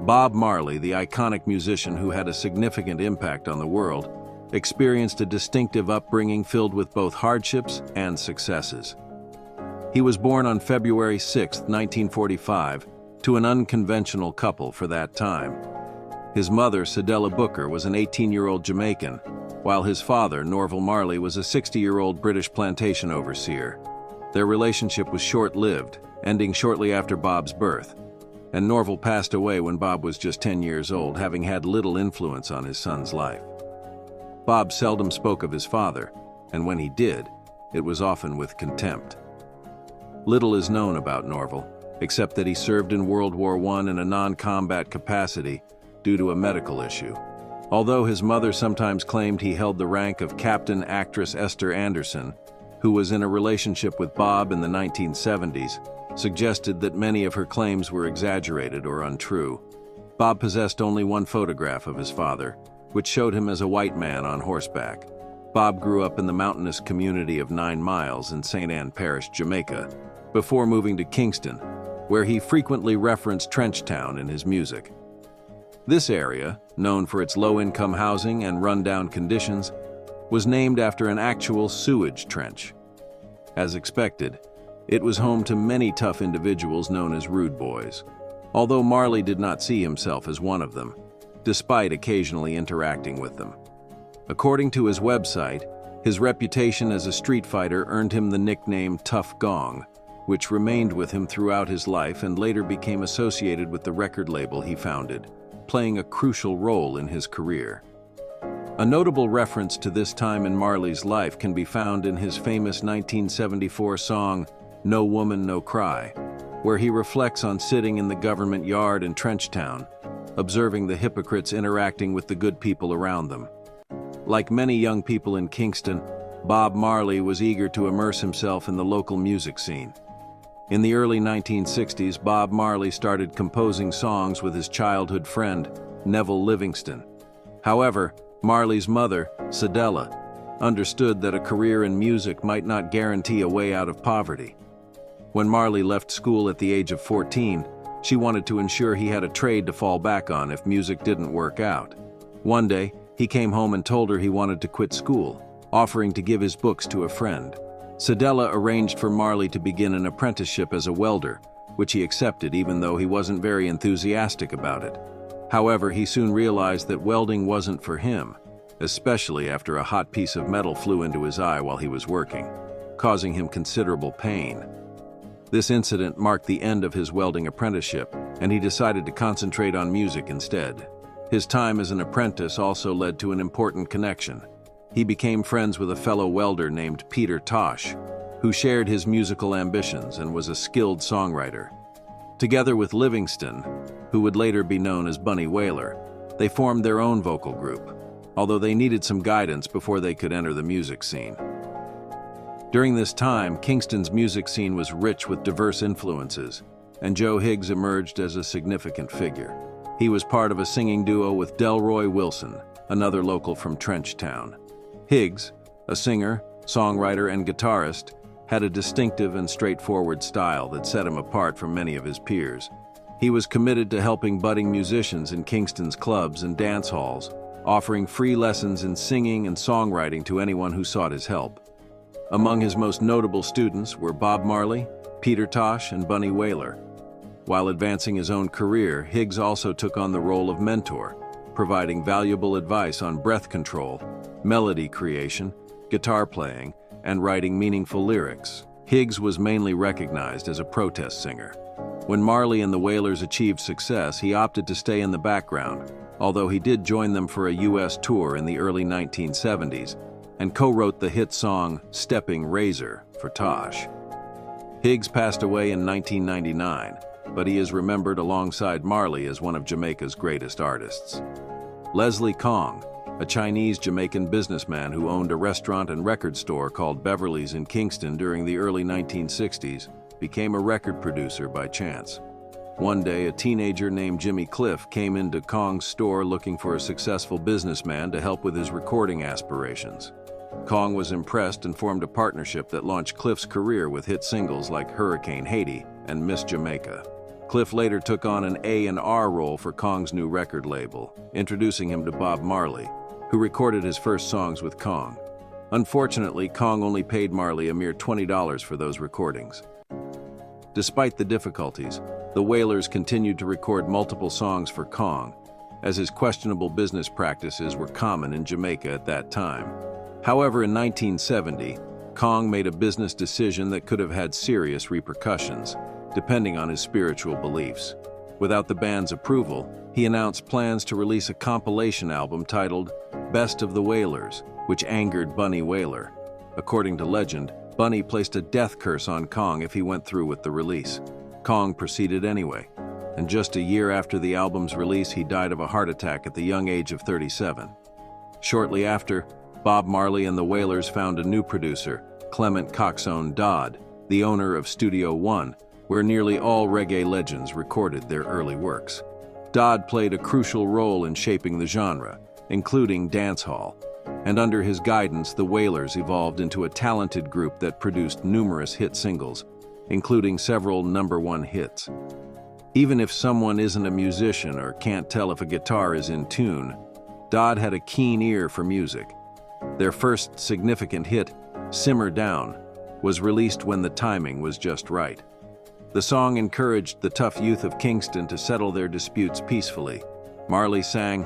Bob Marley, the iconic musician who had a significant impact on the world, experienced a distinctive upbringing filled with both hardships and successes. He was born on February 6, 1945, to an unconventional couple for that time. His mother, Cedella Booker, was an 18-year-old Jamaican, while his father, Norval Marley, was a 60-year-old British plantation overseer. Their relationship was short-lived, ending shortly after Bob's birth, and Norval passed away when Bob was just 10 years old, having had little influence on his son's life. Bob seldom spoke of his father, and when he did, it was often with contempt. Little is known about Norval, except that he served in World War I in a non-combat capacity due to a medical issue. Although his mother sometimes claimed he held the rank of Captain actress Esther Anderson, who was in a relationship with Bob in the 1970s, suggested that many of her claims were exaggerated or untrue. Bob possessed only one photograph of his father, which showed him as a white man on horseback. Bob grew up in the mountainous community of 9 Miles in St. Ann Parish, Jamaica, before moving to Kingston, where he frequently referenced Trenchtown in his music. This area, known for its low-income housing and run-down conditions, was named after an actual sewage trench. As expected, it was home to many tough individuals known as rude boys, although Marley did not see himself as one of them, despite occasionally interacting with them. According to his website, his reputation as a street fighter earned him the nickname Tough Gong, which remained with him throughout his life and later became associated with the record label he founded, playing a crucial role in his career. A notable reference to this time in Marley's life can be found in his famous 1974 song, No Woman, No Cry, where he reflects on sitting in the government yard in Trenchtown, observing the hypocrites interacting with the good people around them. Like many young people in Kingston, Bob Marley was eager to immerse himself in the local music scene. In the early 1960s, Bob Marley started composing songs with his childhood friend, Neville Livingston. However, Marley's mother, Cedella, understood that a career in music might not guarantee a way out of poverty. When Marley left school at the age of 14, she wanted to ensure he had a trade to fall back on if music didn't work out. One day, he came home and told her he wanted to quit school, offering to give his books to a friend. Cedella arranged for Marley to begin an apprenticeship as a welder, which he accepted even though he wasn't very enthusiastic about it. However, he soon realized that welding wasn't for him, especially after a hot piece of metal flew into his eye while he was working, causing him considerable pain. This incident marked the end of his welding apprenticeship, and he decided to concentrate on music instead. His time as an apprentice also led to an important connection. He became friends with a fellow welder named Peter Tosh, who shared his musical ambitions and was a skilled songwriter. Together with Livingston, who would later be known as Bunny Wailer, they formed their own vocal group, although they needed some guidance before they could enter the music scene. During this time, Kingston's music scene was rich with diverse influences, and Joe Higgs emerged as a significant figure. He was part of a singing duo with Delroy Wilson, another local from Trenchtown. Higgs, a singer, songwriter, and guitarist, had a distinctive and straightforward style that set him apart from many of his peers. He was committed to helping budding musicians in Kingston's clubs and dance halls, offering free lessons in singing and songwriting to anyone who sought his help. Among his most notable students were Bob Marley, Peter Tosh, and Bunny Wailer. While advancing his own career, Higgs also took on the role of mentor, providing valuable advice on breath control, melody creation, guitar playing, and writing meaningful lyrics. Higgs was mainly recognized as a protest singer. When Marley and the Wailers achieved success, he opted to stay in the background, although he did join them for a U.S. tour in the early 1970s and co-wrote the hit song Stepping Razor for Tosh. Higgs passed away in 1999, but he is remembered alongside Marley as one of Jamaica's greatest artists. Leslie Kong, a Chinese-Jamaican businessman who owned a restaurant and record store called Beverly's in Kingston during the early 1960s, became a record producer by chance. One day, a teenager named Jimmy Cliff came into Kong's store looking for a successful businessman to help with his recording aspirations. Kong was impressed and formed a partnership that launched Cliff's career with hit singles like Hurricane Haiti and Miss Jamaica. Cliff later took on an A&R role for Kong's new record label, introducing him to Bob Marley, who recorded his first songs with Kong. Unfortunately, Kong only paid Marley a mere $20 for those recordings. Despite the difficulties, the Wailers continued to record multiple songs for Kong, as his questionable business practices were common in Jamaica at that time. However, in 1970, Kong made a business decision that could have had serious repercussions, depending on his spiritual beliefs. Without the band's approval, he announced plans to release a compilation album titled Best of the Wailers, which angered Bunny Wailer. According to legend, Bunny placed a death curse on Kong if he went through with the release. Kong proceeded anyway, and just a year after the album's release, he died of a heart attack at the young age of 37. Shortly after, Bob Marley and the Wailers found a new producer, Clement Coxone Dodd, the owner of Studio One, where nearly all reggae legends recorded their early works. Dodd played a crucial role in shaping the genre, including dancehall, and under his guidance, the Wailers evolved into a talented group that produced numerous hit singles, including several #1 hits. Even if someone isn't a musician or can't tell if a guitar is in tune, Dodd had a keen ear for music. Their first significant hit, Simmer Down, was released when the timing was just right. The song encouraged the tough youth of Kingston to settle their disputes peacefully. Marley sang,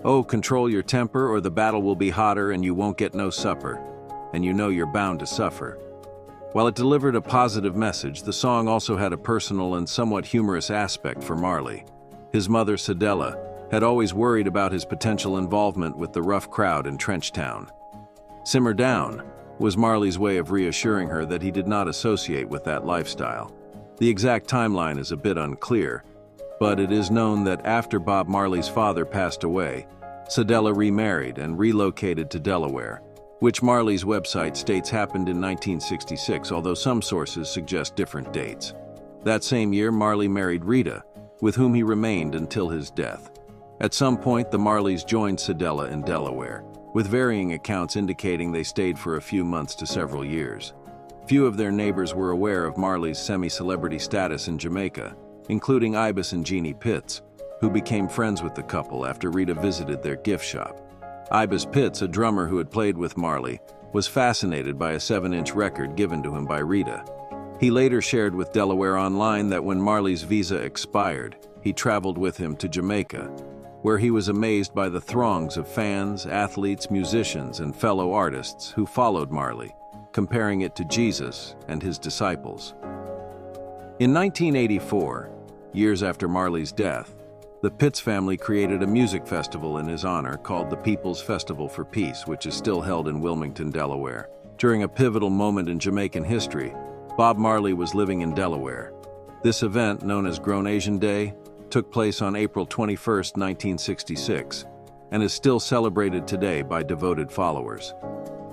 "Oh, control your temper or the battle will be hotter and you won't get no supper, and you know you're bound to suffer." While it delivered a positive message, the song also had a personal and somewhat humorous aspect for Marley. His mother, Cedella, had always worried about his potential involvement with the rough crowd in Trenchtown. Simmer Down was Marley's way of reassuring her that he did not associate with that lifestyle. The exact timeline is a bit unclear, but it is known that after Bob Marley's father passed away, Cedella remarried and relocated to Delaware, which Marley's website states happened in 1966, although some sources suggest different dates. That same year, Marley married Rita, with whom he remained until his death. At some point, the Marleys joined Cedella in Delaware, with varying accounts indicating they stayed for a few months to several years. Few of their neighbors were aware of Marley's semi-celebrity status in Jamaica, including Ibis and Jeannie Pitts, who became friends with the couple after Rita visited their gift shop. Ibis Pitts, a drummer who had played with Marley, was fascinated by a 7-inch record given to him by Rita. He later shared with Delaware Online that when Marley's visa expired, he traveled with him to Jamaica, where he was amazed by the throngs of fans, athletes, musicians, and fellow artists who followed Marley, comparing it to Jesus and his disciples. In 1984, years after Marley's death, the Pitts family created a music festival in his honor called the People's Festival for Peace, which is still held in Wilmington, Delaware. During a pivotal moment in Jamaican history, Bob Marley was living in Delaware. This event, known as Grown Asian Day, took place on April 21, 1966, and is still celebrated today by devoted followers.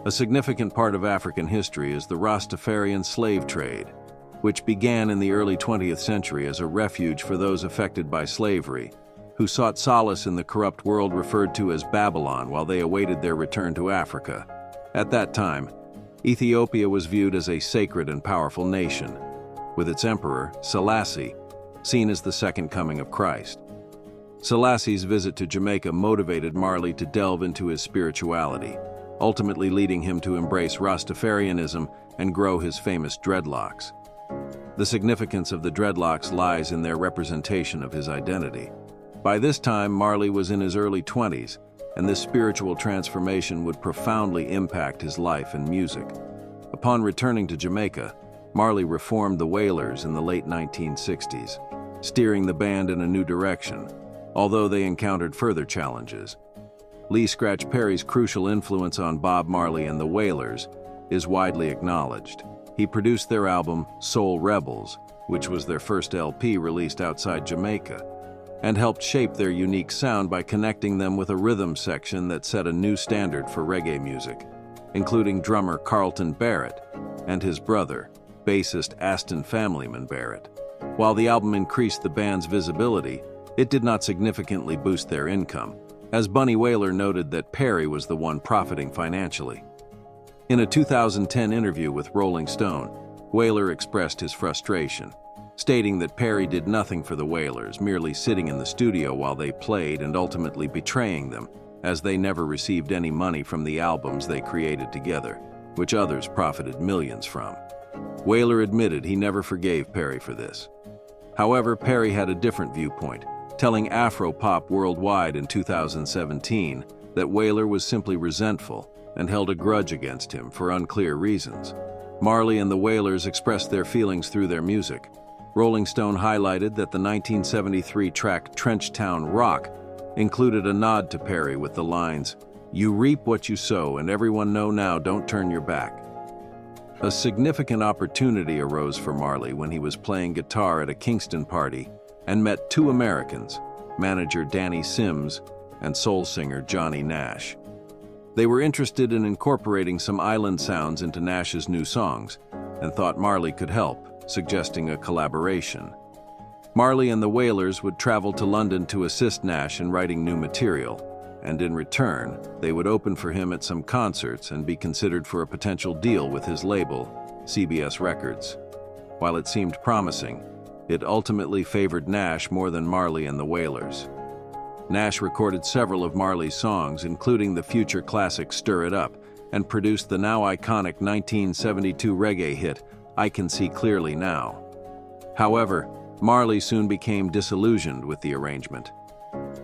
A significant part of African history is the Rastafarian slave trade, which began in the early 20th century as a refuge for those affected by slavery, who sought solace in the corrupt world referred to as Babylon while they awaited their return to Africa. At that time, Ethiopia was viewed as a sacred and powerful nation, with its emperor, Selassie, seen as the second coming of Christ. Selassie's visit to Jamaica motivated Marley to delve into his spirituality, ultimately leading him to embrace Rastafarianism and grow his famous dreadlocks. The significance of the dreadlocks lies in their representation of his identity. By this time, Marley was in his early 20s, and this spiritual transformation would profoundly impact his life and music. Upon returning to Jamaica, Marley reformed the Wailers in the late 1960s, steering the band in a new direction, although they encountered further challenges. Lee Scratch Perry's crucial influence on Bob Marley and the Wailers is widely acknowledged. He produced their album Soul Rebels, which was their first LP released outside Jamaica, and helped shape their unique sound by connecting them with a rhythm section that set a new standard for reggae music, including drummer Carlton Barrett and his brother, bassist Aston Familyman Barrett. While the album increased the band's visibility, it did not significantly boost their income, as Bunny Wailer noted that Perry was the one profiting financially. In a 2010 interview with Rolling Stone, Wailer expressed his frustration. stating that Perry did nothing for the Wailers, merely sitting in the studio while they played and ultimately betraying them, as they never received any money from the albums they created together, which others profited millions from. Wailer admitted he never forgave Perry for this. However, Perry had a different viewpoint, telling Afro-Pop Worldwide in 2017 that Wailer was simply resentful and held a grudge against him for unclear reasons. Marley and the Wailers expressed their feelings through their music. Rolling Stone highlighted that the 1973 track Trenchtown Rock included a nod to Perry with the lines, "You reap what you sow, and everyone know now, don't turn your back." A significant opportunity arose for Marley when he was playing guitar at a Kingston party and met two Americans, manager Danny Sims and soul singer Johnny Nash. They were interested in incorporating some island sounds into Nash's new songs and thought Marley could help, suggesting a collaboration. Marley and the Wailers would travel to London to assist Nash in writing new material, and in return, they would open for him at some concerts and be considered for a potential deal with his label, CBS Records. While it seemed promising, it ultimately favored Nash more than Marley and the Wailers. Nash recorded several of Marley's songs, including the future classic Stir It Up, and produced the now iconic 1972 reggae hit, I Can See Clearly Now. However, Marley soon became disillusioned with the arrangement.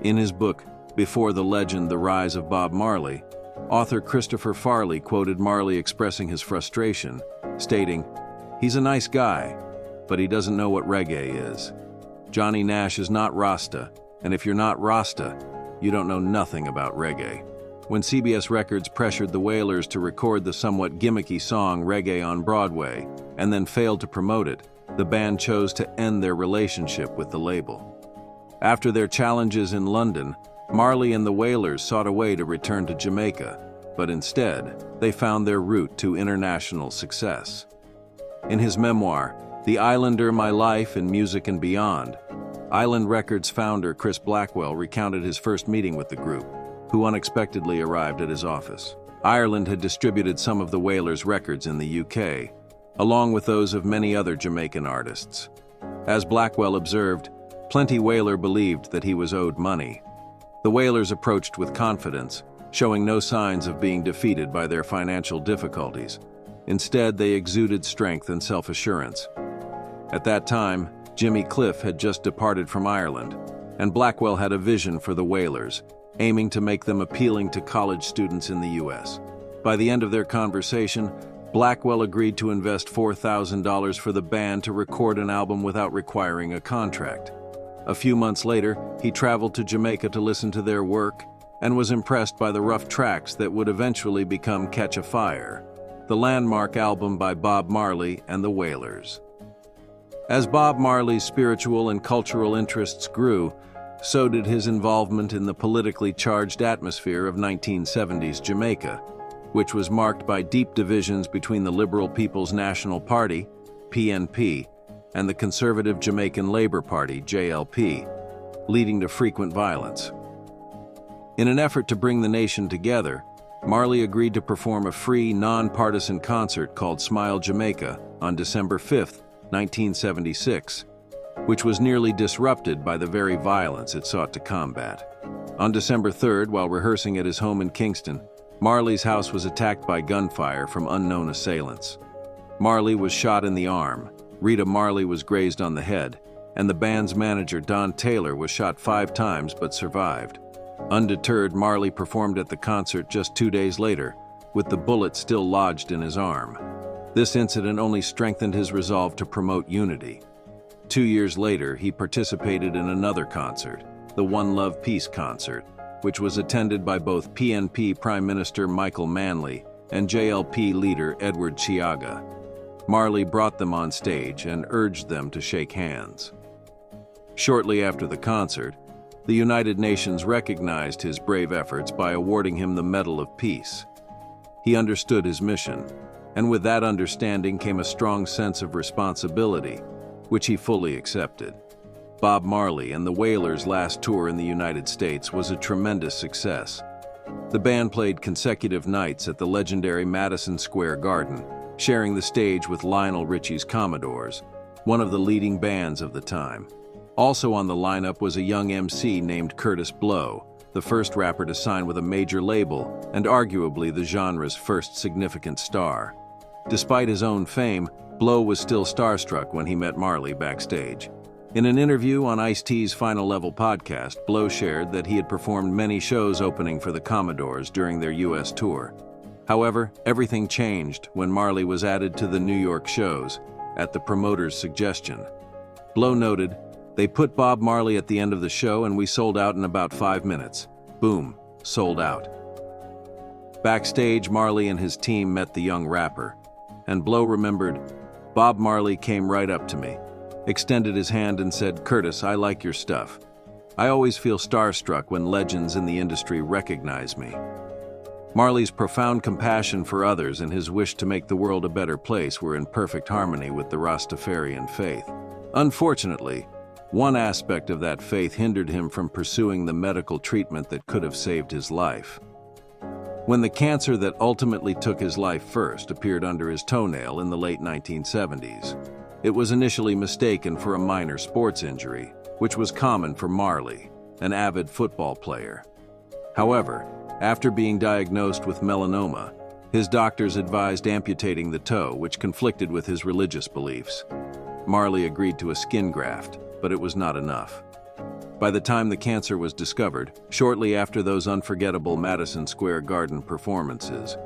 In his book, Before the Legend, The Rise of Bob Marley, author Christopher Farley quoted Marley expressing his frustration, stating, "He's a nice guy, but he doesn't know what reggae is. Johnny Nash is not Rasta, and if you're not Rasta, you don't know nothing about reggae." When CBS Records pressured the Wailers to record the somewhat gimmicky song Reggae on Broadway and then failed to promote it, the band chose to end their relationship with the label. After their challenges in London, Marley and the Wailers sought a way to return to Jamaica, but instead, they found their route to international success. In his memoir, The Islander, My Life in Music and Beyond, Island Records founder Chris Blackwell recounted his first meeting with the group, who unexpectedly arrived at his office. Ireland had distributed some of the Wailers' records in the UK, along with those of many other Jamaican artists. As Blackwell observed, plenty Wailer believed that he was owed money. The Wailers approached with confidence, showing no signs of being defeated by their financial difficulties. Instead, they exuded strength and self-assurance. At that time, Jimmy Cliff had just departed from Ireland, and Blackwell had a vision for the Wailers, aiming to make them appealing to college students in the U.S. By the end of their conversation, Blackwell agreed to invest $4,000 for the band to record an album without requiring a contract. A few months later, he traveled to Jamaica to listen to their work and was impressed by the rough tracks that would eventually become Catch a Fire, the landmark album by Bob Marley and the Wailers. As Bob Marley's spiritual and cultural interests grew, so did his involvement in the politically charged atmosphere of 1970s Jamaica, which was marked by deep divisions between the Liberal People's National Party, PNP, and the Conservative Jamaican Labour Party, JLP, leading to frequent violence. In an effort to bring the nation together, Marley agreed to perform a free, non-partisan concert called Smile Jamaica on December 5, 1976, which was nearly disrupted by the very violence it sought to combat. On December 3rd, while rehearsing at his home in Kingston, Marley's house was attacked by gunfire from unknown assailants. Marley was shot in the arm, Rita Marley was grazed on the head, and the band's manager Don Taylor was shot 5 times but survived. Undeterred, Marley performed at the concert just 2 days later, with the bullet still lodged in his arm. This incident only strengthened his resolve to promote unity. 2 years later, he participated in another concert, the One Love Peace concert, which was attended by both PNP Prime Minister Michael Manley and JLP leader Edward Chiaga. Marley brought them on stage and urged them to shake hands. Shortly after the concert, the United Nations recognized his brave efforts by awarding him the Medal of Peace. He understood his mission, and with that understanding came a strong sense of responsibility, which he fully accepted. Bob Marley and the Wailers' last tour in the United States was a tremendous success. The band played consecutive nights at the legendary Madison Square Garden, sharing the stage with Lionel Richie's Commodores, one of the leading bands of the time. Also on the lineup was a young MC named Kurtis Blow, the first rapper to sign with a major label and arguably the genre's first significant star. Despite his own fame, Blow was still starstruck when he met Marley backstage. In an interview on Ice-T's Final Level podcast, Blow shared that he had performed many shows opening for the Commodores during their U.S. tour. However, everything changed when Marley was added to the New York shows, at the promoter's suggestion. Blow noted, "They put Bob Marley at the end of the show and we sold out in about 5 minutes. Boom, sold out." Backstage, Marley and his team met the young rapper, and Blow remembered, "Bob Marley came right up to me, extended his hand and said, 'Kurtis, I like your stuff. I always feel starstruck when legends in the industry recognize me.'" Marley's profound compassion for others and his wish to make the world a better place were in perfect harmony with the Rastafarian faith. Unfortunately, one aspect of that faith hindered him from pursuing the medical treatment that could have saved his life. When the cancer that ultimately took his life first appeared under his toenail in the late 1970s, it was initially mistaken for a minor sports injury, which was common for Marley, an avid football player. However, after being diagnosed with melanoma, his doctors advised amputating the toe, which conflicted with his religious beliefs. Marley agreed to a skin graft, but it was not enough. By the time the cancer was discovered, shortly after those unforgettable Madison Square Garden performances,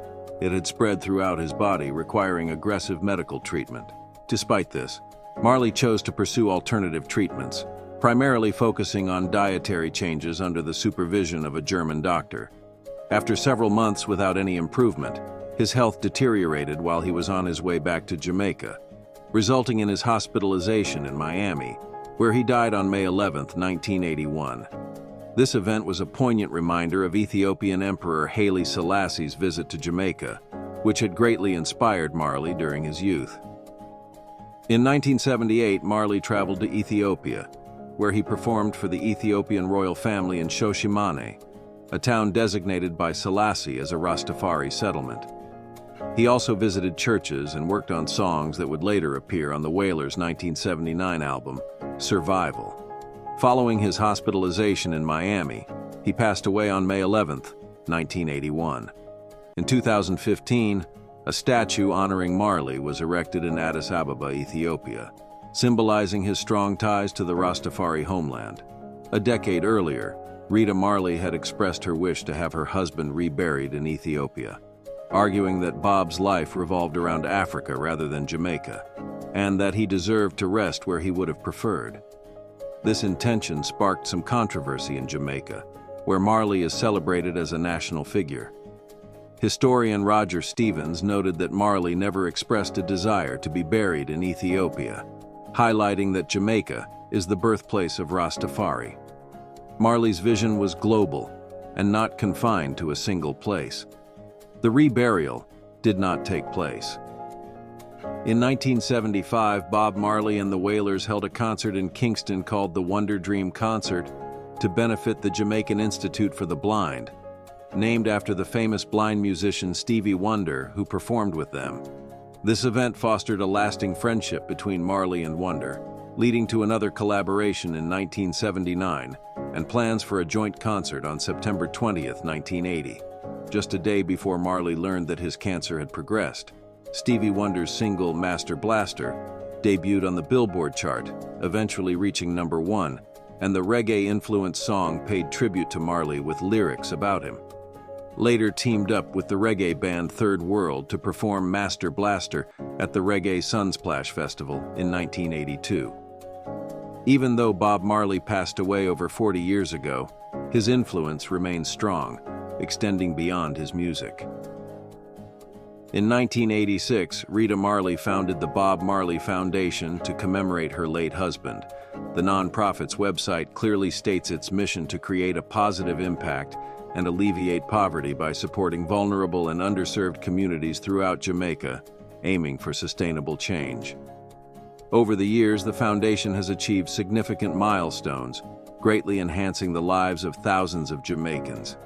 it had spread throughout his body, requiring aggressive medical treatment. Despite this, Marley chose to pursue alternative treatments, primarily focusing on dietary changes under the supervision of a German doctor. After several months without any improvement, his health deteriorated while he was on his way back to Jamaica, resulting in his hospitalization in Miami, where he died on May 11, 1981. This event was a poignant reminder of Ethiopian Emperor Haile Selassie's visit to Jamaica, which had greatly inspired Marley during his youth. In 1978, Marley traveled to Ethiopia, where he performed for the Ethiopian royal family in Shoshimane, a town designated by Selassie as a Rastafari settlement. He also visited churches and worked on songs that would later appear on the Wailers' 1979 album, Survival. Following his hospitalization in Miami, he passed away on May 11, 1981. In 2015, a statue honoring Marley was erected in Addis Ababa, Ethiopia, symbolizing his strong ties to the Rastafari homeland. A decade earlier, Rita Marley had expressed her wish to have her husband reburied in Ethiopia, arguing that Bob's life revolved around Africa rather than Jamaica, and that he deserved to rest where he would have preferred. This intention sparked some controversy in Jamaica, where Marley is celebrated as a national figure. Historian Roger Stevens noted that Marley never expressed a desire to be buried in Ethiopia, highlighting that Jamaica is the birthplace of Rastafari. Marley's vision was global and not confined to a single place. The reburial did not take place. In 1975, Bob Marley and the Wailers held a concert in Kingston called the Wonder Dream Concert to benefit the Jamaican Institute for the Blind, named after the famous blind musician Stevie Wonder, who performed with them. This event fostered a lasting friendship between Marley and Wonder, leading to another collaboration in 1979 and plans for a joint concert on September 20, 1980. Just a day before Marley learned that his cancer had progressed, Stevie Wonder's single Master Blaster debuted on the Billboard chart, eventually reaching #1, and the reggae-influenced song paid tribute to Marley with lyrics about him. Later teamed up with the reggae band Third World to perform Master Blaster at the Reggae Sunsplash Festival in 1982. Even though Bob Marley passed away over 40 years ago, his influence remains strong, extending beyond his music. In 1986, Rita Marley founded the Bob Marley Foundation to commemorate her late husband. The nonprofit's website clearly states its mission to create a positive impact and alleviate poverty by supporting vulnerable and underserved communities throughout Jamaica, aiming for sustainable change. Over the years, the foundation has achieved significant milestones, greatly enhancing the lives of thousands of Jamaicans.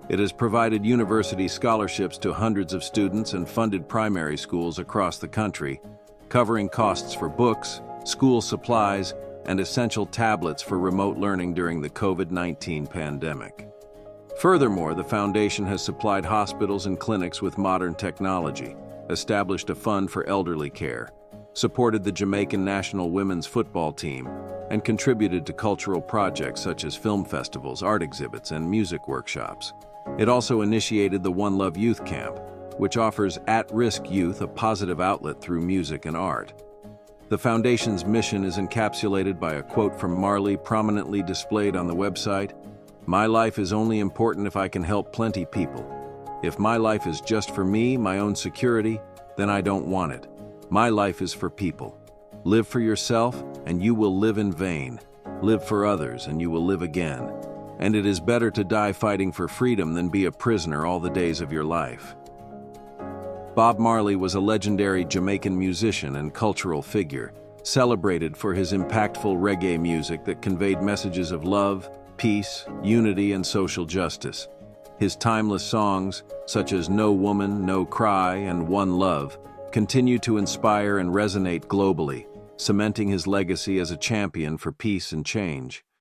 It has provided university scholarships to hundreds of students and funded primary schools across the country, covering costs for books, school supplies, and essential tablets for remote learning during the COVID-19 pandemic. Furthermore, the foundation has supplied hospitals and clinics with modern technology, established a fund for elderly care, supported the Jamaican national women's football team, and contributed to cultural projects such as film festivals, art exhibits, and music workshops. It also initiated the One Love Youth Camp, which offers at-risk youth a positive outlet through music and art. The foundation's mission is encapsulated by a quote from Marley prominently displayed on the website: "My life is only important if I can help plenty people. If my life is just for me, my own security, then I don't want it. My life is for people. Live for yourself, and you will live in vain. Live for others, and you will live again. And it is better to die fighting for freedom than be a prisoner all the days of your life." Bob Marley was a legendary Jamaican musician and cultural figure, celebrated for his impactful reggae music that conveyed messages of love, peace, unity, and social justice. His timeless songs, such as No Woman, No Cry, and One Love, continue to inspire and resonate globally, cementing his legacy as a champion for peace and change.